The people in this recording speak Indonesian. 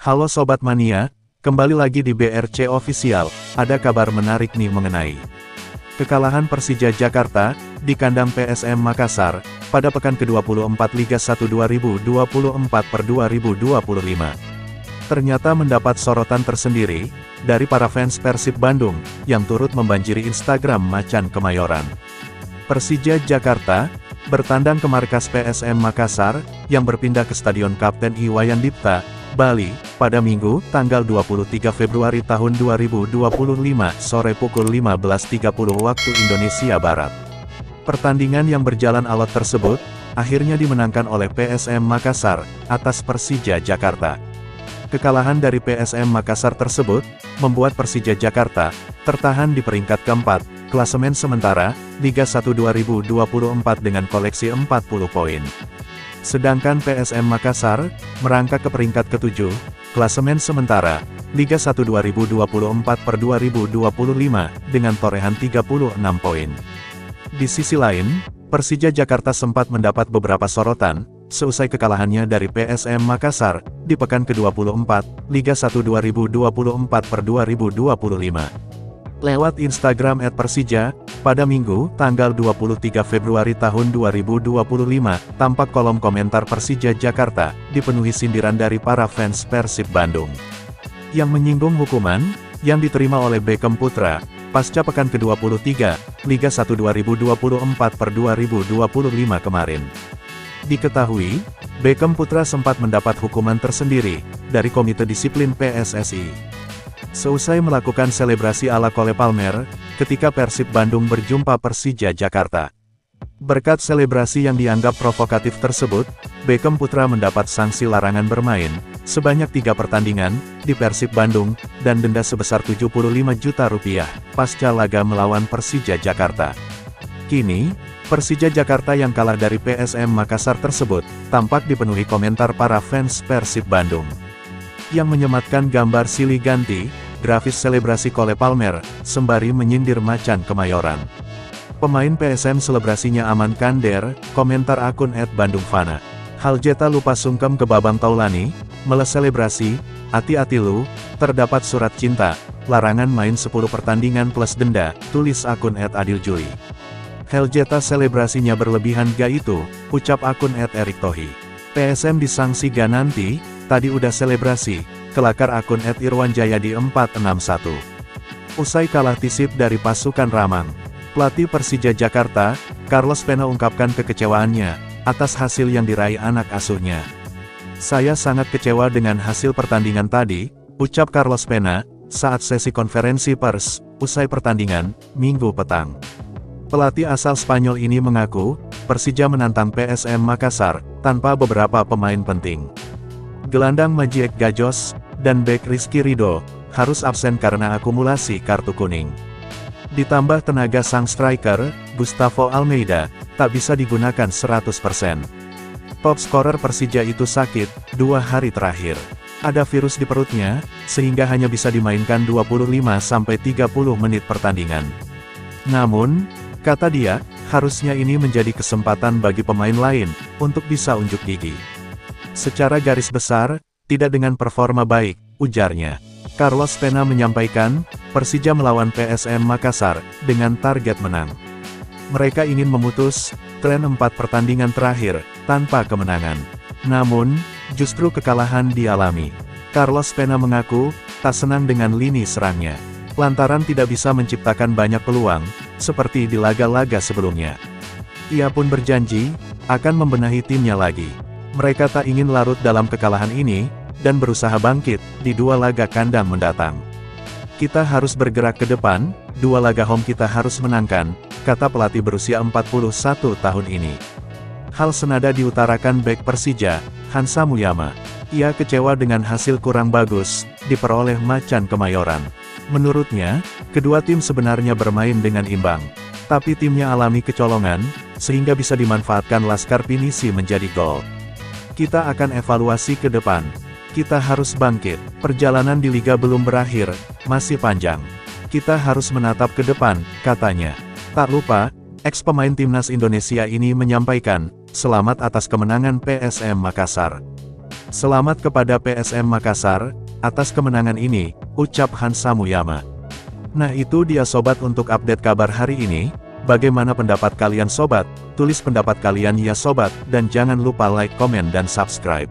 Halo Sobat Mania, kembali lagi di BRC Official. Ada kabar menarik nih mengenai kekalahan Persija Jakarta di kandang PSM Makassar pada pekan ke-24 Liga 1 2024/2025. Ternyata mendapat sorotan tersendiri dari para fans Persib Bandung yang turut membanjiri Instagram Macan Kemayoran. Persija Jakarta bertandang ke markas PSM Makassar yang berpindah ke Stadion Kapten Iwayan Dipta, Bali, pada Minggu, tanggal 23 Februari tahun 2025, sore pukul 15.30 waktu Indonesia Barat. Pertandingan yang berjalan alot tersebut, akhirnya dimenangkan oleh PSM Makassar, atas Persija Jakarta. Kekalahan dari PSM Makassar tersebut, membuat Persija Jakarta, tertahan di peringkat keempat, klasemen sementara, Liga 1 2024 dengan koleksi 40 poin. Sedangkan PSM Makassar, merangkak ke peringkat ke-7, klasemen sementara, Liga 1 2024/2025, dengan torehan 36 poin. Di sisi lain, Persija Jakarta sempat mendapat beberapa sorotan, seusai kekalahannya dari PSM Makassar, di pekan ke-24, Liga 1 2024/2025. Lewat Instagram @persija, pada Minggu, tanggal 23 Februari tahun 2025, tampak kolom komentar Persija Jakarta, dipenuhi sindiran dari para fans Persib Bandung. Yang menyinggung hukuman, yang diterima oleh Beckham Putra, pasca pekan ke-23, Liga 1 2024/2025 kemarin. Diketahui, Beckham Putra sempat mendapat hukuman tersendiri, dari Komite Disiplin PSSI. Seusai melakukan selebrasi ala Cole Palmer, ketika Persib Bandung berjumpa Persija Jakarta. Berkat selebrasi yang dianggap provokatif tersebut, Beckham Putra mendapat sanksi larangan bermain, sebanyak 3 pertandingan, di Persib Bandung, dan denda sebesar Rp75 juta, pasca laga melawan Persija Jakarta. Kini, Persija Jakarta yang kalah dari PSM Makassar tersebut, tampak dipenuhi komentar para fans Persib Bandung, yang menyematkan gambar silih ganti, grafis selebrasi Cole Palmer, sembari menyindir Macan Kemayoran. Pemain PSM selebrasinya aman kander, komentar akun @bandungfana. Haljeta lupa sungkem ke Babang Taulani, meles selebrasi, hati-hati lu, terdapat surat cinta, larangan main 10 pertandingan plus denda, tulis akun @adiljui. Haljeta selebrasinya berlebihan ga itu, ucap akun @eriktohi. PSM disangsi ga nanti, tadi udah selebrasi, kelakar akun @irwanjayadi 461. Usai kalah tisip dari pasukan Ramang, pelatih Persija Jakarta, Carlos Pena ungkapkan kekecewaannya, atas hasil yang diraih anak asuhnya. Saya sangat kecewa dengan hasil pertandingan tadi, ucap Carlos Pena, saat sesi konferensi pers, usai pertandingan, Minggu petang. Pelatih asal Spanyol ini mengaku, Persija menantang PSM Makassar, tanpa beberapa pemain penting. Gelandang Majiek Gajos, dan bek Rizky Ridho, harus absen karena akumulasi kartu kuning. Ditambah tenaga sang striker, Gustavo Almeida, tak bisa digunakan 100%. Top scorer Persija itu sakit, 2 hari terakhir. Ada virus di perutnya, sehingga hanya bisa dimainkan 25-30 menit pertandingan. Namun, kata dia, harusnya ini menjadi kesempatan bagi pemain lain, untuk bisa unjuk gigi. Secara garis besar, tidak dengan performa baik, ujarnya. Carlos Pena menyampaikan, Persija melawan PSM Makassar, dengan target menang. Mereka ingin memutus tren 4 pertandingan terakhir, tanpa kemenangan. Namun, justru kekalahan dialami. Carlos Pena mengaku, tak senang dengan lini serangnya, lantaran tidak bisa menciptakan banyak peluang, seperti di laga-laga sebelumnya. Ia pun berjanji, akan membenahi timnya lagi. Mereka tak ingin larut dalam kekalahan ini, dan berusaha bangkit, di 2 laga kandang mendatang. Kita harus bergerak ke depan, 2 laga home kita harus menangkan, kata pelatih berusia 41 tahun ini. Hal senada diutarakan bek Persija, Hansa Muyama. Ia kecewa dengan hasil kurang bagus, diperoleh Macan Kemayoran. Menurutnya, kedua tim sebenarnya bermain dengan imbang. Tapi timnya alami kecolongan, sehingga bisa dimanfaatkan Laskar Pinisi menjadi gol. Kita akan evaluasi ke depan. Kita harus bangkit. Perjalanan di Liga belum berakhir, masih panjang. Kita harus menatap ke depan, katanya. Tak lupa, ex-pemain timnas Indonesia ini menyampaikan, selamat atas kemenangan PSM Makassar. Selamat kepada PSM Makassar, atas kemenangan ini, ucap Hansa Muyama. Nah itu dia sobat untuk update kabar hari ini. Bagaimana pendapat kalian sobat? Tulis pendapat kalian ya sobat, dan jangan lupa like, komen dan subscribe.